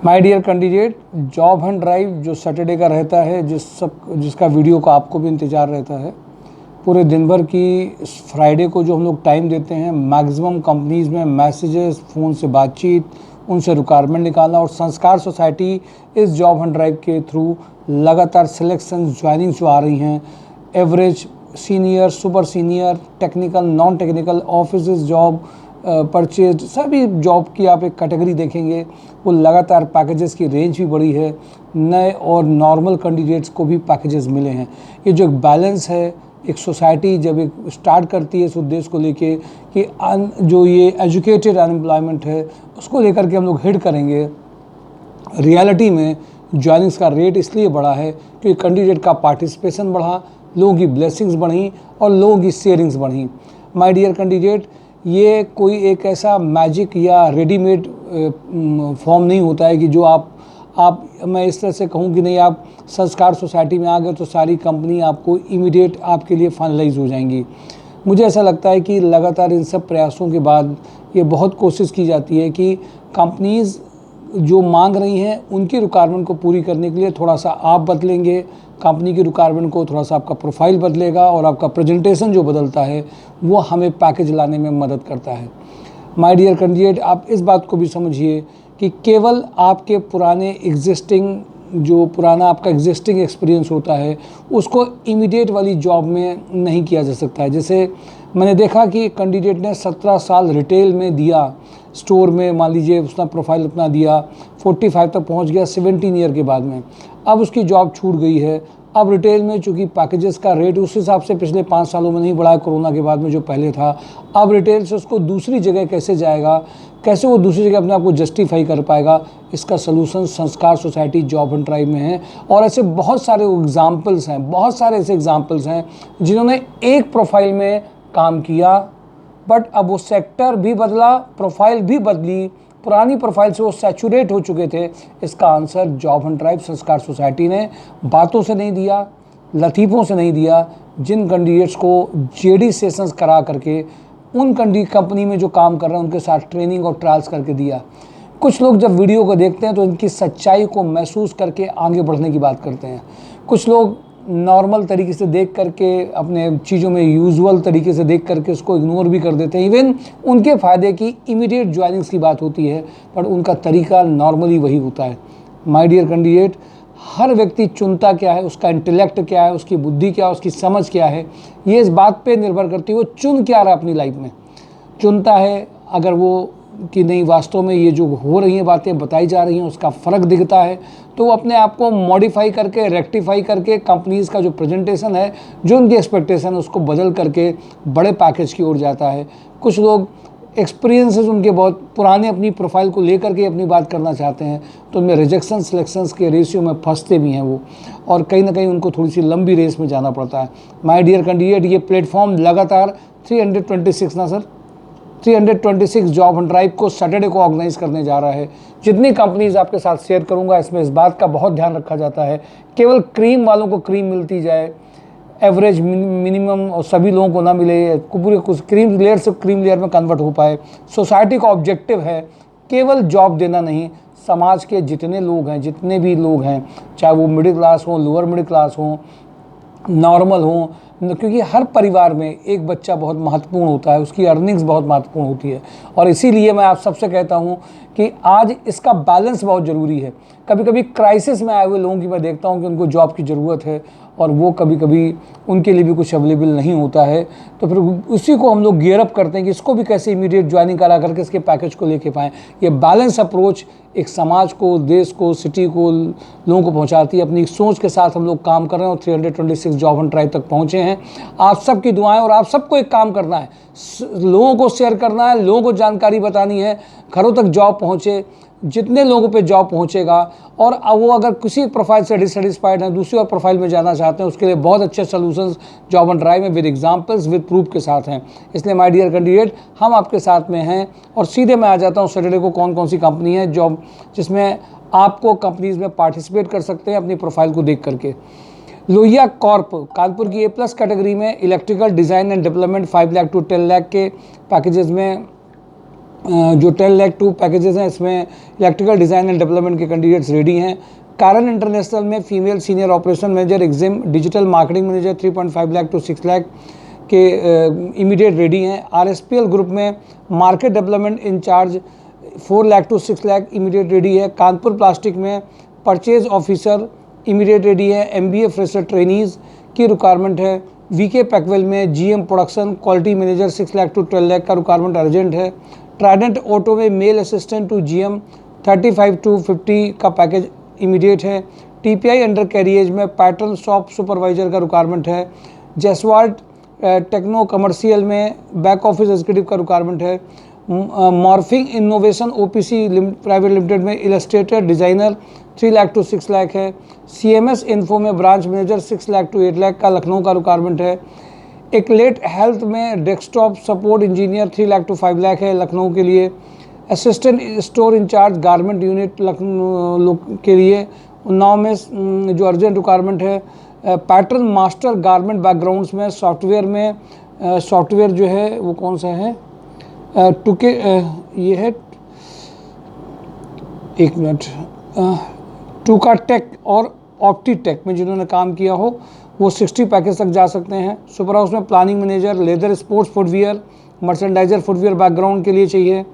My dear candidate, job hunt drive जो Saturday का रहता है, जिसका वीडियो का आपको भी इंतज़ार रहता है, पूरे दिन भर की फ्राइडे को जो हम लोग टाइम देते हैं, मैक्सिमम कंपनीज़ में मैसेजेस, फ़ोन से बातचीत, उनसे रिक्वायरमेंट निकालना, और संस्कार सोसाइटी इस जॉब हंट ड्राइव के थ्रू लगातार सिलेक्शन ज्वाइनिंग्स जो आ रही हैं, average, senior, super senior, technical, non technical, office job, purchase, सभी जॉब की आप एक कैटेगरी देखेंगे। वो लगातार पैकेजेस की रेंज भी बढ़ी है, नए और नॉर्मल कैंडिडेट्स को भी पैकेजेस मिले हैं। ये जो एक बैलेंस है, एक सोसाइटी जब एक स्टार्ट करती है इस उद्देश्य को लेके कि जो ये एजुकेटेड अनएम्प्लॉयमेंट है उसको लेकर के हम लोग हिट करेंगे। रियलिटी में जॉइनिंग्स का रेट इसलिए बढ़ा है क्योंकि कैंडिडेट का पार्टिसिपेशन बढ़ा, लोगों की ब्लेसिंग्स बढ़ी और लोगों की शेयरिंग्स बढ़ी। माय डियर कैंडिडेट, ये कोई एक ऐसा मैजिक या रेडीमेड फॉर्म नहीं होता है कि जो आप मैं इस तरह से कहूँ कि नहीं, आप संस्कार सोसाइटी में आ गए तो सारी कंपनी आपको इमीडिएट आपके लिए फाइनलाइज हो जाएंगी। मुझे ऐसा लगता है कि लगातार इन सब प्रयासों के बाद ये बहुत कोशिश की जाती है कि कंपनीज़ जो मांग रही हैं उनकी रिक्वायरमेंट को पूरी करने के लिए थोड़ा सा आप बदलेंगे, कंपनी की रिक्वायरमेंट को थोड़ा सा आपका प्रोफाइल बदलेगा और आपका प्रेजेंटेशन जो बदलता है वो हमें पैकेज लाने में मदद करता है। माय डियर कैंडिडेट, आप इस बात को भी समझिए कि केवल आपके पुराना आपका एग्जिस्टिंग एक्सपीरियंस होता है उसको इमीडिएट वाली जॉब में नहीं किया जा सकता है। जैसे मैंने देखा कि कैंडिडेट ने 17 साल रिटेल में दिया, स्टोर में मान लीजिए उसने प्रोफाइल अपना दिया, 45 तक पहुंच गया 17 ईयर के बाद में, अब उसकी जॉब छूट गई है। अब रिटेल में चूँकि पैकेजेस का रेट उस हिसाब से पिछले 5 सालों में नहीं बढ़ा है कोरोना के बाद में जो पहले था, अब रिटेल से उसको दूसरी जगह कैसे जाएगा, कैसे वो दूसरी जगह अपने आप को जस्टिफाई कर पाएगा, इसका सलूशन संस्कार सोसाइटी जॉब हंट ड्राइव में है। और ऐसे बहुत सारे एग्जाम्पल्स हैं, बहुत सारे ऐसे एग्जाम्पल्स हैं जिन्होंने एक प्रोफाइल में काम किया बट अब वो सेक्टर भी बदला, प्रोफाइल भी बदली, पुरानी प्रोफाइल से वो सैचुरेट हो चुके थे। इसका आंसर जॉब हंट ड्राइव संस्कार सोसाइटी ने बातों से नहीं दिया, लतीफ़ों से नहीं दिया, जिन कैंडिडेट्स को जेडी सेशंस करा करके उन कंपनी में जो काम कर रहे हैं उनके साथ ट्रेनिंग और ट्रायल्स करके दिया। कुछ लोग जब वीडियो को देखते हैं तो इनकी सच्चाई को महसूस करके आगे बढ़ने की बात करते हैं। कुछ लोग नॉर्मल तरीके से देख करके, अपने चीज़ों में यूजुअल तरीके से देख करके उसको इग्नोर भी कर देते हैं। इवन उनके फ़ायदे की इमीडिएट ज्वाइनिंग्स की बात होती है पर उनका तरीका नॉर्मली वही होता है। माय डियर कैंडिडेट, हर व्यक्ति चुनता क्या है, उसका इंटेलेक्ट क्या है, उसकी बुद्धि क्या है, उसकी समझ क्या है, ये इस बात पे निर्भर करती है वो चुन क्या रहा है अपनी लाइफ में। चुनता है अगर वो कि नहीं वास्तव में ये जो हो रही हैं बातें बताई जा रही हैं उसका फ़र्क दिखता है तो वो अपने आप को मॉडिफाई करके, रेक्टिफाई करके कंपनीज़ का जो प्रेजेंटेशन है, जो उनकी एक्सपेक्टेशन है उसको बदल करके बड़े पैकेज की ओर जाता है। कुछ लोग एक्सपीरियंसेस उनके बहुत पुराने अपनी प्रोफाइल को लेकर के अपनी बात करना चाहते हैं तो उनमें रिजेक्शन सिलेक्शंस के रेशियो में फंसते भी हैं वो, और कहीं ना कहीं उनको थोड़ी सी लंबी रेस में जाना पड़ता है। माय डियर कैंडिडेट, ये प्लेटफॉर्म लगातार 326 जॉब हंट ड्राइव को सैटरडे को ऑर्गेनाइज करने जा रहा है। जितनी कंपनीज आपके साथ शेयर करूंगा इसमें इस बात का बहुत ध्यान रखा जाता है केवल क्रीम वालों को क्रीम मिलती जाए, एवरेज मिनिमम और सभी लोगों को ना मिले, पूरे कुछ क्रीम लेयर से क्रीम लेयर में कन्वर्ट हो पाए। सोसाइटी का ऑब्जेक्टिव है केवल जॉब देना नहीं, समाज के जितने लोग हैं, जितने भी लोग हैं, चाहे वो मिडिल क्लास हो, लोअर मिडिल क्लास हो, नॉर्मल हो, क्योंकि हर परिवार में एक बच्चा बहुत महत्वपूर्ण होता है, उसकी अर्निंग्स बहुत महत्वपूर्ण होती है। और इसीलिए मैं आप सबसे कहता हूं कि आज इसका बैलेंस बहुत ज़रूरी है। कभी कभी क्राइसिस में आए हुए लोगों की मैं देखता हूं कि उनको जॉब की ज़रूरत है और वो कभी कभी उनके लिए भी कुछ अवेलेबल नहीं होता है, तो फिर उसी को हम लोग गियर अप करते हैं कि इसको भी कैसे इमीडिएट ज्वाइनिंग करा करके इसके पैकेज को लेके पाएँ। ये बैलेंस अप्रोच एक समाज को, देश को, सिटी को, लोगों को पहुंचाती है। अपनी सोच के साथ हम लोग काम कर रहे हैं और 326 जॉब हंट ड्राइव तक पहुंचे हैं। आप सबकी दुआएं, और आप सबको एक काम करना है, लोगों को शेयर करना है, लोगों को जानकारी बतानी है, घरों तक जॉब पहुंचे। जितने लोगों पे जॉब पहुंचेगा और वो अगर किसी प्रोफाइल से डिससेटिस्फाइड हैं, दूसरी और प्रोफाइल में जाना चाहते हैं, उसके लिए बहुत अच्छे सॉल्यूशंस जॉब हंट ड्राइव में विद एग्जांपल्स, विद प्रूफ के साथ हैं। इसलिए माय डियर कैंडिडेट, हम आपके साथ में हैं। और सीधे मैं आ जाता हूं सैटरडे को कौन कौन सी कंपनी है जॉब जिसमें आपको कंपनीज में पार्टिसिपेट कर सकते हैं अपनी प्रोफाइल को देख करके। लोहिया कॉर्प कानपुर की A+ कैटेगरी में electrical design and development 5 lakh to 10 lakh के पैकेजेस में जो 10 लाख 2 पैकेजेस हैं, इसमें इलेक्ट्रिकल डिज़ाइन एंड डेवलपमेंट के कैंडिडेट्स रेडी हैं। कारण इंटरनेशनल में female senior operation manager EXIM, digital marketing manager 3.5 lakh to 6 lakh के इमीडिएट रेडी हैं। आरएसपीएल ग्रुप में market development incharge 4 lakh to 6 lakh immediate ready है। कानपुर प्लास्टिक में परचेज ऑफिसर इमीडिएट रेडी है। MBA fresher trainees की रिक्वायरमेंट है। वीके पैकवेल में GM production quality manager 6 lakh to 12 lakh का रिक्वायरमेंट अर्जेंट है। ट्राइडेंट ऑटो में male assistant to GM 35 to 50 का पैकेज इमीडिएट है। टीपीआई अंडर कैरिएज में पैटर्न शॉप सुपरवाइजर का रिक्वायरमेंट है। जसवाल्ट टेक्नो कमर्शियल में बैक ऑफिस एग्जीक्यूटिव का रिक्वायरमेंट है। Morphing innovation OPC private limited में illustrator designer 3 lakh to 6 lakh है। सीएमएस इन्फो में branch manager 6 lakh to 8 lakh का लखनऊ का रिक्वायरमेंट है। एक्लेट हेल्थ में desktop support engineer 3 lakh to 5 lakh है लखनऊ के लिए। Assistant store incharge garment unit Lucknow के लिए उन्नाव में जो अर्जेंट रिक्वायरमेंट है। पैटर्न मास्टर गारमेंट बैकग्राउंड्स में सॉफ्टवेयर जो है वो कौन सा है, ये है, एक मिनट, टूका टेक और ऑप्टी टेक में जिन्होंने काम किया हो वो 60 पैकेज तक जा सकते हैं। सुपर हाउस में planning manager leather sports footwear merchandiser footwear background के लिए चाहिए।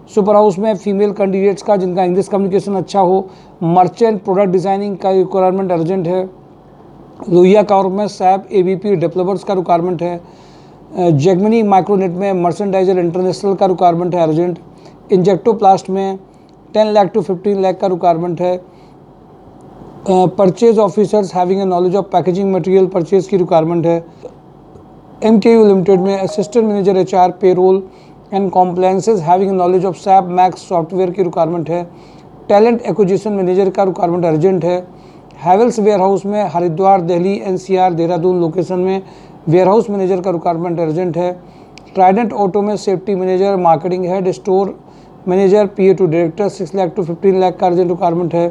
सुपर हाउस में फीमेल कैंडिडेट्स का जिनका इंग्लिश कम्युनिकेशन अच्छा हो। मर्चेंट प्रोडक्ट डिज़ाइनिंग का रिक्वायरमेंट अर्जेंट है। लोहिया कॉर्प में सैप एबीपी डेवलपर्स का रिक्वायरमेंट है। जेगमनी माइक्रोनेट में मर्चेंडाइजर इंटरनेशनल का रिक्वायरमेंट है अर्जेंट। इंजेक्टोप्लास्ट में 10 लाख टू 15 लाख का रिक्वायरमेंट है। Purchase officers having a knowledge of packaging material purchase की रिक्वायरमेंट है। एमकेयू लिमिटेड में assistant manager HR payroll and compliances having knowledge of SAP max software की रिक्वायरमेंट है। टैलेंट एक्विजिशन मैनेजर का requirement urgent है। Havells warehouse में Haridwar Delhi NCR Dehradun location में warehouse manager का रिक्वायरमेंट अर्जेंट है। ट्राइडेंट ऑटो में safety manager marketing head store manager PA to director 6 lakh to 15 lakh का अर्जेंट रिक्वायरमेंट है।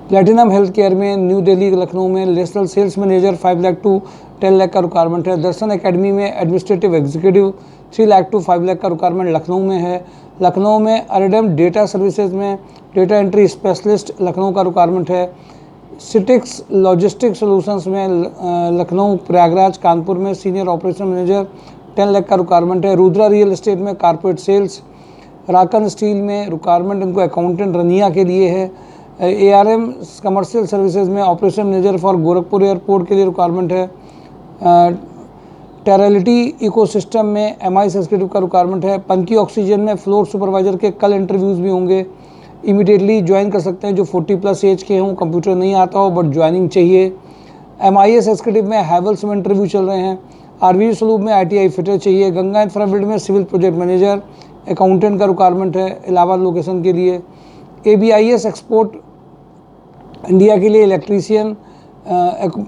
प्लेटिनम हेल्थ केयर में न्यू दिल्ली लखनऊ में national sales manager 5 lakh to 10 lakh का रिक्वायरमेंट है। दर्शन एकेडमी में administrative executive 3 lakh to 5 lakh का रिक्वायरमेंट लखनऊ में है। लखनऊ में अरेडम डेटा सर्विसेज में डेटा एंट्री स्पेशलिस्ट लखनऊ का रिक्वायरमेंट है। सिटिक्स लॉजिस्टिक सॉल्यूशंस में लखनऊ प्रयागराज कानपुर में सीनियर ऑपरेशन मैनेजर 10 लाख का रिक्वायरमेंट है। रुद्रा रियल एस्टेट में कारपोरेट सेल्स। राकन स्टील में रिक्वायरमेंट इनको अकाउंटेंट रनिया के लिए है। एआरएम कमर्शियल सर्विसेज में operation manager for Gorakhpur airport के लिए रिक्वायरमेंट है। टेरलिटी इकोसिस्टम में एमआई एग्जीक्यूटिव का रिक्वायरमेंट है। पनकी ऑक्सीजन में फ्लोर सुपरवाइजर के कल इंटरव्यूज़ भी होंगे। इमीडिएटली ज्वाइन कर सकते हैं जो 40+ एज के हों, कंप्यूटर नहीं आता हो बट ज्वाइनिंग चाहिए। एमआईएस एग्जीक्यूटिव में हैवेल्स में इंटरव्यू चल रहे हैं। आरवी सलूब में आईटीआई फिटर चाहिए। गंगा इंफ्राबिल्ड में सिविल प्रोजेक्ट मैनेजर अकाउंटेंट का रिक्वायरमेंट है इलाहाबाद लोकेशन के लिए। एबीआईएस एक्सपोर्ट इंडिया के लिए इलेक्ट्रीशियन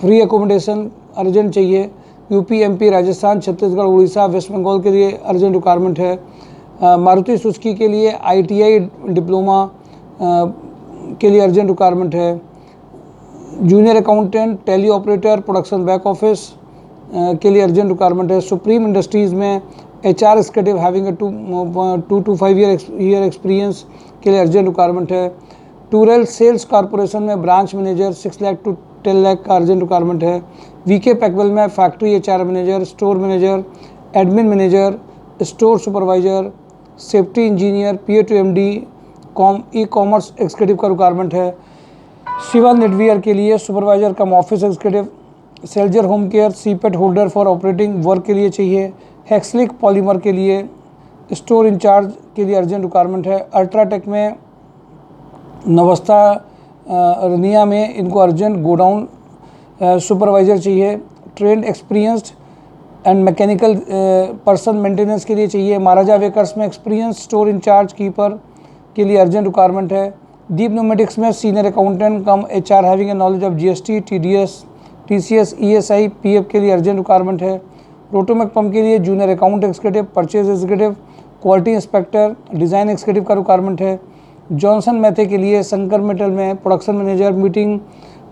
फ्री एकोमोडेशन अर्जेंट चाहिए। UP MP Rajasthan Chhattisgarh Orissa West Bengal के लिए अर्जेंट रिक्वायरमेंट है। मारुति सुजुकी के लिए आईटीआई डिप्लोमा के लिए अर्जेंट रिक्वायरमेंट है। Junior accountant Tally operator production back office के लिए अर्जेंट रिक्वायरमेंट है। सुप्रीम इंडस्ट्रीज़ में HR executive having 2 to 5 year experience के लिए अर्जेंट रिक्वायरमेंट है। टूरेल सेल्स कॉरपोरेशन में branch manager 6 lakh to 10 lakh का अर्जेंट रिक्वायरमेंट है। वीके पैकवेल में factory HR manager store manager admin manager store supervisor safety engineer PA to MD e commerce executive का requirement है। शिवा नेटवियर के लिए supervisor come office executive. Seltzer home care CIPET holder for operating work के लिए चाहिए। हेक्सलिक polymer के लिए store incharge के लिए अर्जेंट रिक्वायरमेंट है। अल्ट्राटेक में नवस्था रनिया में इनको अर्जेंट गोडाउन सुपरवाइज़र चाहिए। Trend experienced and mechanical person maintenance के लिए चाहिए। महाराजा वेकर्स में एक्सपीरियंस स्टोर इंचार्ज कीपर के लिए अर्जेंट रिक्वायरमेंट है। दीप न्यूमेटिक्स में senior accountant come HR having a knowledge of GST TDS TCS ESI PF के लिए अर्जेंट रिक्वायरमेंट है। रोटोमेक पंप के लिए junior account executive purchase executive quality inspector design executive का रिक्वायरमेंट है। जॉनसन मैथे के लिए शंकर मेटल में प्रोडक्शन मैनेजर मीटिंग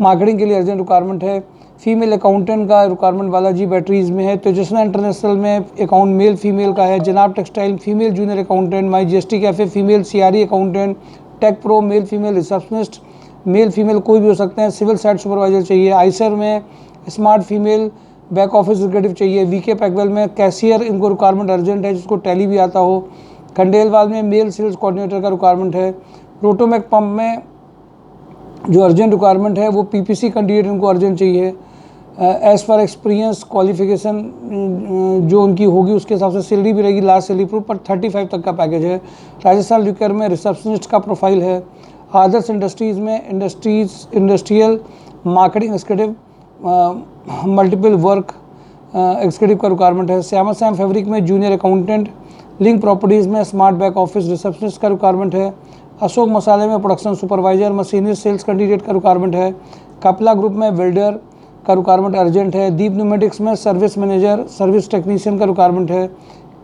मार्केटिंग के लिए अर्जेंट रिक्वायरमेंट है। फीमेल अकाउंटेंट का रिक्वायरमेंट बालाजी बैटरीज में है। तेजस्विनी इंटरनेशनल में अकाउंट मेल फीमेल का है। जनाब textile female junior accountant. My GST cafe female CRE accountant. Tech pro male female receptionist, male female कोई भी हो सकते हैं। सिविल साइट सुपरवाइजर चाहिए। आइसर में smart female back office executive चाहिए। वीके पैकवेल में कैशियर, इनको रिक्वायरमेंट अर्जेंट है जिसको टैली भी आता हो। खंडेलवाल में मेल सेल्स कोऑर्डिनेटर का रिक्वायरमेंट है। रोटोमैक पंप में जो अर्जेंट रिक्वायरमेंट है वो पीपीसी कैंडिडेट इनको अर्जेंट चाहिए। एज़ पर एक्सपीरियंस क्वालिफिकेशन जो उनकी होगी उसके हिसाब से सैलरी भी रहेगी। लास्ट सैलरी प्रूफ पर 35 तक का पैकेज है। राजस्थान लिक्वर में रिसेप्शनिस्ट का प्रोफाइल है। आदर्श इंडस्ट्रीज़ में industrial marketing executive multiple work executive का रिक्वायरमेंट है। श्यामा श्याम फैब्रिक में जूनियर अकाउंटेंट। लिंक प्रॉपर्टीज़ में स्मार्ट बैक ऑफिस रिसेप्शनिस्ट का रिक्वायरमेंट है। अशोक मसाले में production supervisor machinery sales candidate का रिक्वायरमेंट है। कपला ग्रुप में वेल्डर का रिक्वायरमेंट अर्जेंट है। दीप न्यूमेटिक्स में सर्विस मैनेजर सर्विस टेक्नीशियन का रिक्वायरमेंट है।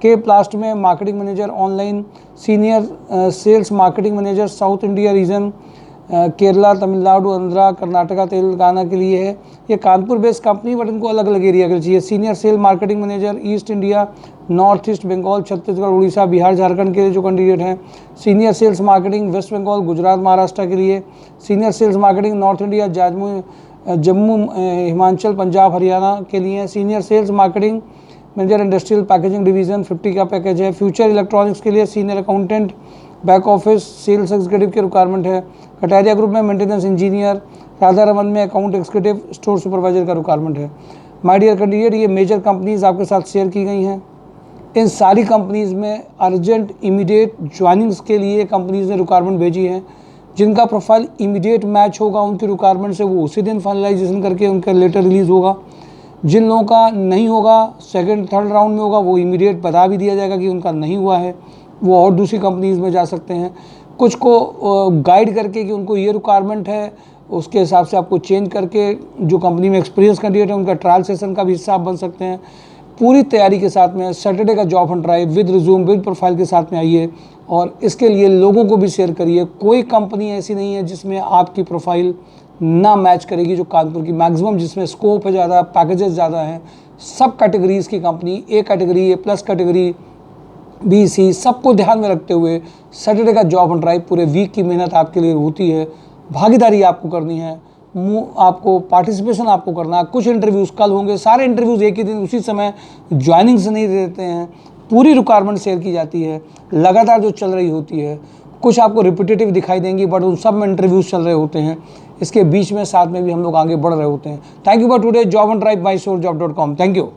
के प्लास्ट में marketing manager online senior sales marketing manager South India region Kerala Tamil Nadu Andhra Karnataka Telangana के लिए है। ये कानपुर बेस्ड कंपनी बट इनको अलग अलग एरिया के लिए चाहिए। Senior sale marketing manager East India North East Bengal Chhattisgarh Orissa Bihar Jharkhand के लिए जो कैंडिडेट हैं। Senior sales marketing West Bengal Gujarat Maharashtra के लिए। Senior sales marketing North India Jammu Himachal Punjab Haryana के लिए। Senior sales marketing manager industrial packaging division 50 का पैकेज है। फ्यूचर इलेक्ट्रॉनिक्स के लिए senior accountant back office sales executive की रिक्वायरमेंट है। कटारिया ग्रुप में मेंटेनेंस इंजीनियर। राधा रमन में अकाउंट एग्जीक्यूटिव स्टोर सुपरवाइजर का रिक्वायरमेंट है। माय डियर कैंडिडेट, ये मेजर कंपनीज आपके साथ शेयर की गई हैं। इन सारी कंपनीज़ में अर्जेंट इमीडिएट ज्वाइनिंग्स के लिए कंपनीज़ ने रिक्वायरमेंट भेजी है। जिनका प्रोफाइल इमीडिएट मैच होगा उनकी रिक्वायरमेंट से वो उसी दिन फाइनलाइजेशन करके उनका लेटर रिलीज़ होगा। जिन लोगों का नहीं होगा सेकंड थर्ड राउंड में होगा वो इमीडिएट बता भी दिया जाएगा कि उनका नहीं हुआ है, वो और दूसरी कंपनीज़ में जा सकते हैं। कुछ को गाइड करके कि उनको ये रिक्वायरमेंट है उसके हिसाब से आपको चेंज करके जो कंपनी में एक्सपीरियंस कैंडिडेट है उनका ट्रायल सेशन का भी हिस्सा आप बन सकते हैं। पूरी तैयारी के साथ में सैटरडे का job hunt drive with resume with profile के साथ में आइए और इसके लिए लोगों को भी शेयर करिए। कोई कंपनी ऐसी नहीं है जिसमें आपकी प्रोफाइल ना मैच करेगी, जो कानपुर की मैक्सिमम जिसमें स्कोप है ज़्यादा, पैकेजेस ज़्यादा हैं। सब कैटेगरीज़ की company, A category, A plus category, B C, सबको ध्यान में रखते हुए सैटरडे का जॉब हंट ड्राइव पूरे वीक की मेहनत आपके लिए होती है। भागीदारी आपको करनी है, आपको पार्टिसिपेशन आपको करना है। कुछ इंटरव्यूज़ कल होंगे, सारे इंटरव्यूज़ एक ही दिन उसी समय ज्वाइनिंग से नहीं देते हैं। पूरी रिक्वायरमेंट शेयर की जाती है लगातार जो चल रही होती है। कुछ आपको रिपीटेटिव दिखाई देंगी बट उन सब में इंटरव्यूज़ चल रहे होते हैं। इसके बीच में साथ में भी हम लोग आगे बढ़ रहे होते हैं। Thank you for today job hunt drive by sourcejob dot com. Thank you.